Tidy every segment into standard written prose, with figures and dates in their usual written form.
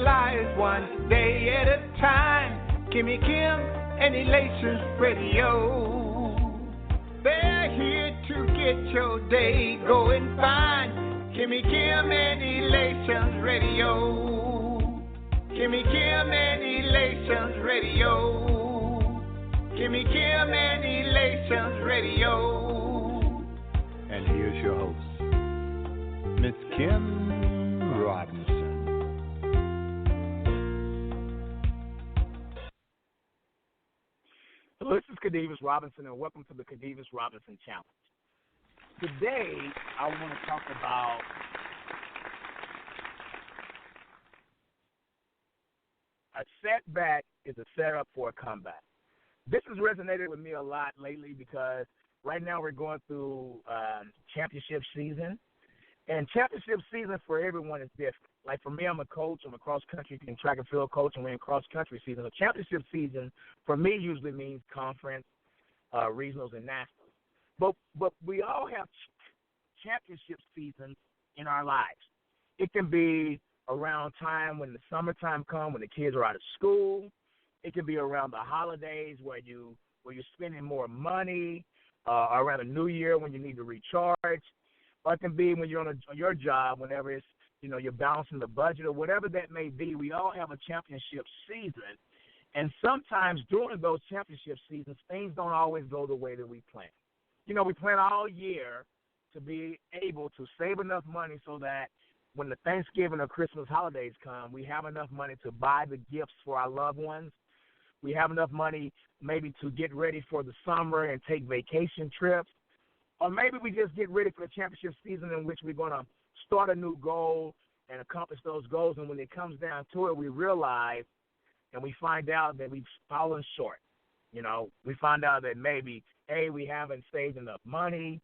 lives one day at a time. Kimmy Kim and Elations Radio. They're here to get your day going fine. Kimmy Kim and Elations Radio. Kimmy Kim and Elations Radio. Kimmy Kim and Elations Radio. And here's your host, Miss Kim Robinson. Hello, this is Khadevis Robinson, and welcome to the Khadevis Robinson Challenge. Today, I want to talk about a setback is a setup for a comeback. This has resonated with me a lot lately because right now we're going through championship season, and championship season for everyone is different. Like for me, I'm a coach. I'm a cross-country and track and field coach, and we're in cross-country season. So championship season for me usually means conference, regionals, and nationals. But we all have championship seasons in our lives. It can be around time when the summertime comes, when the kids are out of school. It can be around the holidays where you're spending more money, around the New Year when you need to recharge. Or it can be when you're on your job, whenever it's, you're balancing the budget or whatever that may be. We all have a championship season. And sometimes during those championship seasons, things don't always go the way that we plan. We plan all year to be able to save enough money so that when the Thanksgiving or Christmas holidays come, we have enough money to buy the gifts for our loved ones. We have enough money maybe to get ready for the summer and take vacation trips. Or maybe we just get ready for the championship season in which we're going to start a new goal and accomplish those goals. And when it comes down to it, we realize and we find out that we've fallen short. We find out that maybe, A, we haven't saved enough money.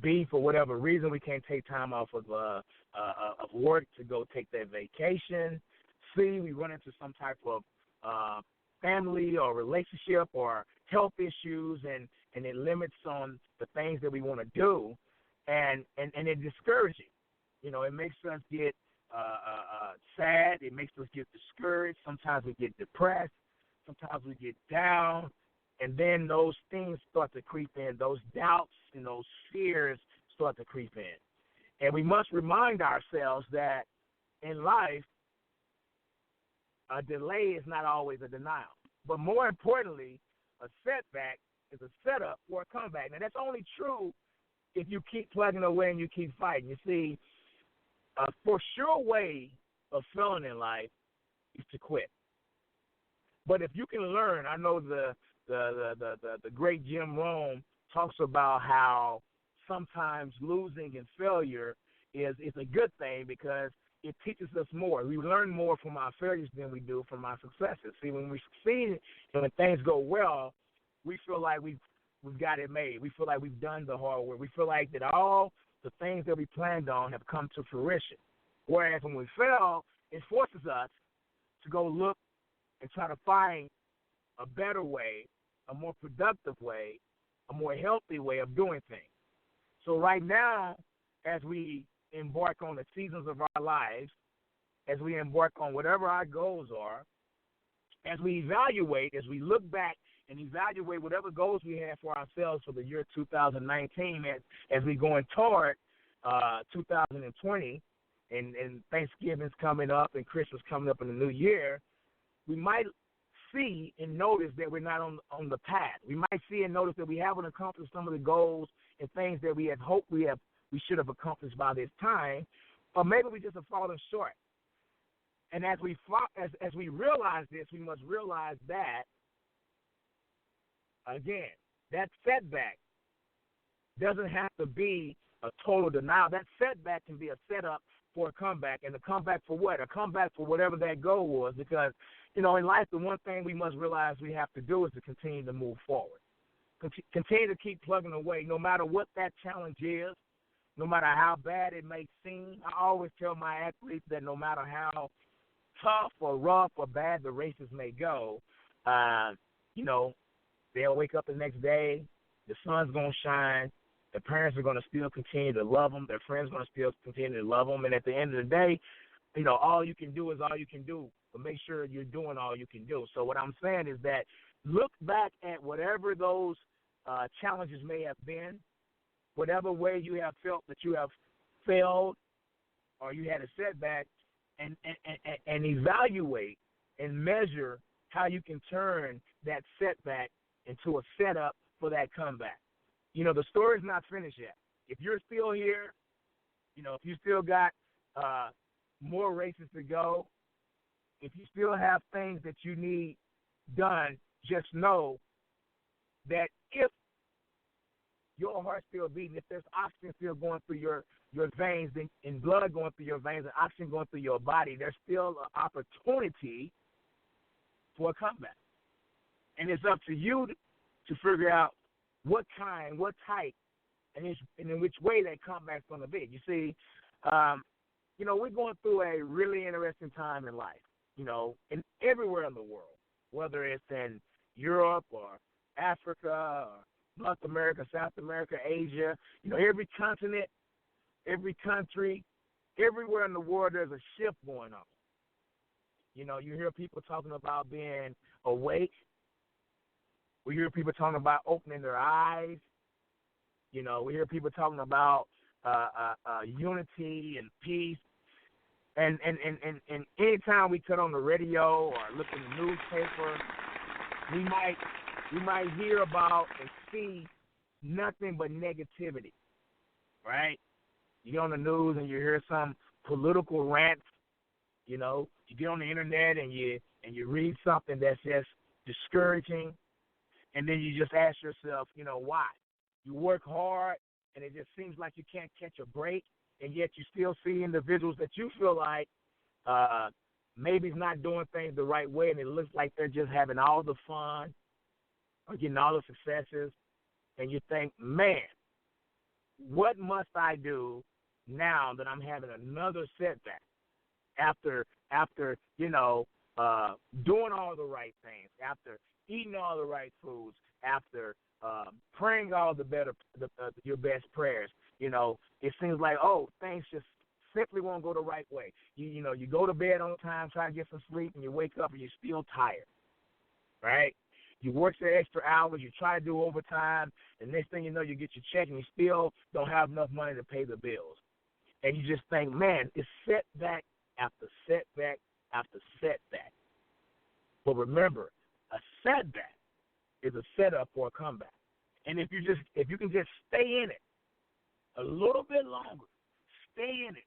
B, for whatever reason, we can't take time off of work to go take that vacation. C, we run into some type of family or relationship or health issues, and it limits on the things that we want to do, and it discourages. It makes us get sad. It makes us get discouraged. Sometimes we get depressed. Sometimes we get down. And then those things start to creep in. Those doubts and those fears start to creep in. And we must remind ourselves that in life, a delay is not always a denial. But more importantly, a setback is a setup for a comeback. Now, that's only true if you keep plugging away and you keep fighting. You see, a for sure way of failing in life is to quit. But if you can learn, I know the great Jim Rome talks about how sometimes losing and failure is a good thing because it teaches us more. We learn more from our failures than we do from our successes. See, when we succeed and when things go well, we feel like we've got it made. We feel like we've done the hard work. We feel like that all the things that we planned on have come to fruition. Whereas when we fail, it forces us to go look and try to find a better way, a more productive way, a more healthy way of doing things. So right now, as we embark on the seasons of our lives, as we embark on whatever our goals are, as we evaluate, as we look back and evaluate whatever goals we have for ourselves for the year 2019 as we going toward 2020 and Thanksgiving's coming up and Christmas coming up in the new year, we might see and notice that we're not on the path. We might see and notice that we haven't accomplished some of the goals and things that we had hoped we should have accomplished by this time, or maybe we just have fallen short. And as we realize this, we must realize that, again, that setback doesn't have to be a total denial. That setback can be a setup for a comeback, and a comeback for what? A comeback for whatever that goal was, because, in life, the one thing we must realize we have to do is to continue to move forward. Continue to keep plugging away, no matter what that challenge is, no matter how bad it may seem. I always tell my athletes that no matter how tough or rough or bad the races may go, they'll wake up the next day, the sun's going to shine, their parents are going to still continue to love them, their friends are going to still continue to love them, and at the end of the day, all you can do is all you can do, but make sure you're doing all you can do. So what I'm saying is that look back at whatever those challenges may have been, whatever way you have felt that you have failed or you had a setback, and evaluate and measure how you can turn that setback into a setup for that comeback. The story's not finished yet. If you're still here, if you still got more races to go, if you still have things that you need done, just know that if your heart's still beating, if there's oxygen still going through your veins and blood going through your veins and oxygen going through your body, there's still an opportunity for a comeback. And it's up to you to figure out what kind, what type, and in which way that comeback's going to be. You see, we're going through a really interesting time in life, and everywhere in the world, whether it's in Europe or Africa or North America, South America, Asia, every continent, every country, everywhere in the world, there's a shift going on. You hear people talking about being awake. We hear people talking about opening their eyes. We hear people talking about unity and peace. And anytime we cut on the radio or look in the newspaper, we might hear about and see nothing but negativity, right? You get on the news and you hear some political rants. You get on the internet and you read something that's just discouraging, and then you just ask yourself, why? You work hard, and it just seems like you can't catch a break, and yet you still see individuals that you feel like maybe is not doing things the right way, and it looks like they're just having all the fun or getting all the successes, and you think, man, what must I do now that I'm having another setback after doing all the right things, after eating all the right foods, after praying all your best prayers? It seems like, things just simply won't go the right way. You go to bed on time, try to get some sleep, and you wake up and you're still tired, right? You work the extra hours, you try to do overtime, and next thing you know, you get your check and you still don't have enough money to pay the bills. And you just think, man, it's setback after setback after setback. But remember, a setback is a setup for a comeback. And if you can just stay in it a little bit longer, stay in it,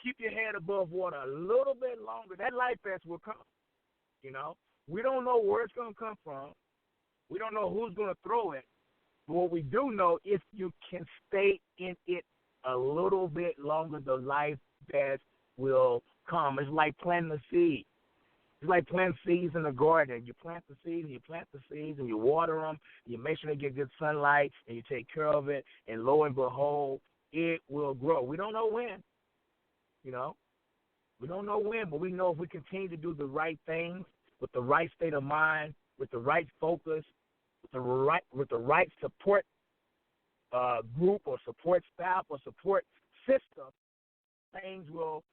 keep your head above water a little bit longer, that life vest will come. We don't know where it's going to come from. We don't know who's going to throw it. But what we do know, if you can stay in it a little bit longer, the life vest will come. It's like planting a seed. It's like planting seeds in the garden. You plant the seeds, and you water them, you make sure they get good sunlight, and you take care of it, and lo and behold, it will grow. We don't know when, We don't know when, but we know if we continue to do the right things with the right state of mind, with the right focus, with the right support group or support staff or support system, things will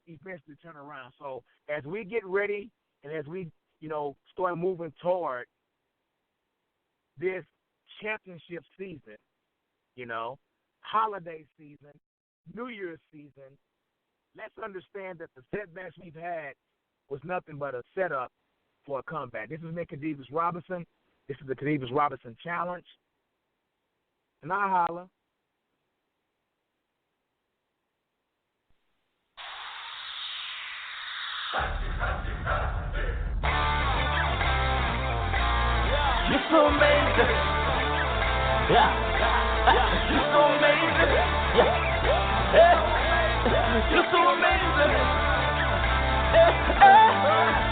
eventually turn around. So as we get ready and as we, start moving toward this championship season, holiday season, New Year's season, let's understand that the setbacks we've had was nothing but a setup for a comeback. This is Khadevis Robinson. This is the Khadevis Robinson Challenge. And I holla. You're so amazing. Yeah. You're so amazing. Yeah. You're so amazing.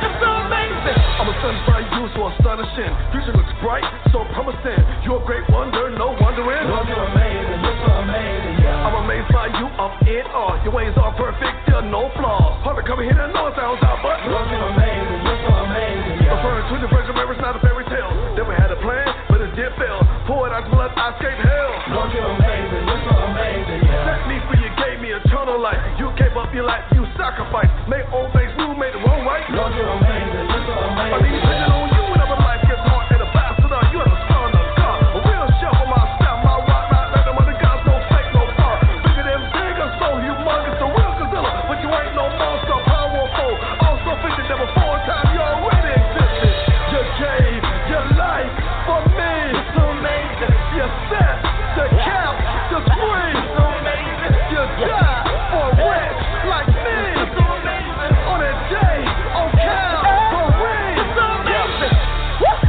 You're so amazing. I'm a sun by you, so astonishing. Future looks bright, so promising. You're a great wonder, no wondering. Lord, you're amazing. You're so amazing. Yeah. I'm amazed by you, I'm in awe. Your ways are perfect, there are no flaws. Hard to come here and know it sounds out, but Lord, you're amazing. You're so amazing. Yeah. Referring to the Virgin Mary, it's not a fairy tale. Never had a plan, but it did fail. Poured out blood, I escaped hell. Lord, you're amazing. You're so amazing. Yeah. Set me free, you gave me eternal life. You gave up your life, you sacrifice. Made old days new, made the wrong right. Lord, you're amazing, you're so amazing. I be depending on you whenever life gets hard. And ambassador, you're the son of God. A real chef on my step, my rock, let them other guys no fake, no far. Bigger than bigger, so humongous, the real Godzilla. But you ain't no monster, powerful. Also fishing there before time, you already existed. You gave your life for me. It's so amazing. You set the cap to free. It's so amazing. You died for a wretch like me. It's so amazing. On that day, on Calvary. It's so amazing.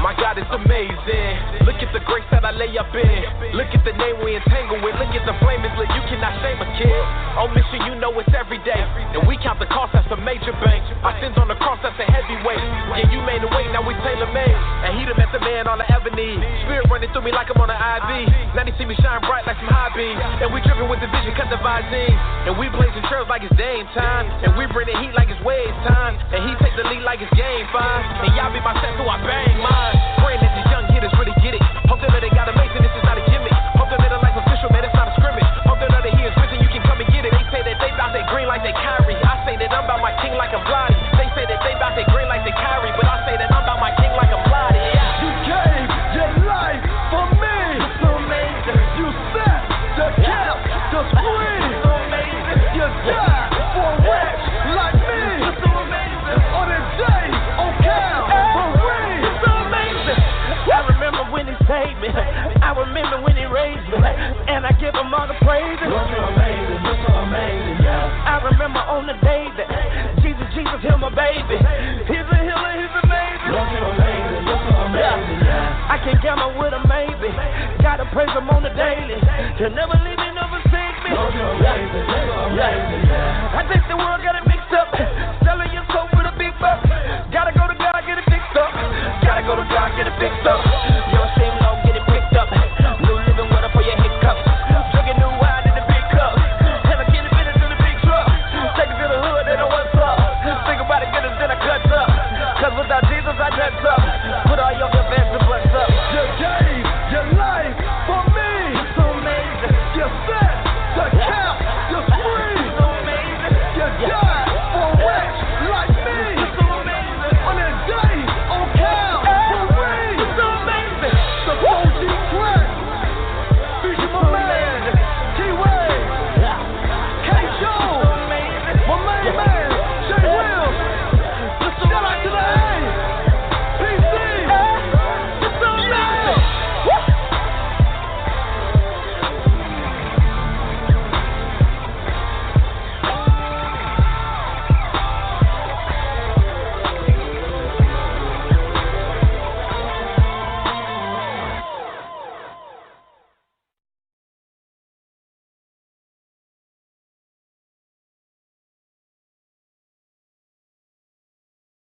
My God is amazing. Look at the grace that I lay up in. Look at the name we entangle with. Look at the flame is lit. You cannot shame a kid. On mission, you know it's every day. And we count the cost, that's a major bank. Our sins on the cross, that's a heavyweight. Yeah, you made a way, now we tailor-made. And he done met the man on the avenue. Spirit running through me like I'm on an IV. Now they see me shine bright like some high beams. And we dripping with the vision, cut the visine. And we blazing trails like it's Dame time. And we bring the heat like it's Wade's time. And he take the lead like it's game fine. And y'all be my set, so I bang mine. Praying that these young hitters really get it. Hope they know they got amazing, this is not a gimmick. Hope they know the life official, man, it's not a scrimmage. Hope they know that he is risen, you can come and get it. They say that they bout that green like they Kyrie. I say that I'm about my king like I'm Bloody. They say that they bout that green like they Kyrie. But I say that I'm about my king like I'm Bloody. Yeah. You gave your life for me. It's so amazing. You set the cap to free. It's so amazing. You died for a wretch like me. It's so amazing. On that day, on Calvary. It's so amazing. I remember when he saved me. I remember when he raised me. And I give him all the praise. Lord, you're amazing. You're so amazing, yeah. I remember on the day that Jesus healed my baby. He's a healer, he's amazing. Lord, you're amazing. You're so amazing, yeah. I can't gamble with a maybe. Gotta praise him on the daily. He'll never leave me, never forsake me. Lord, you're amazing. You're so amazing.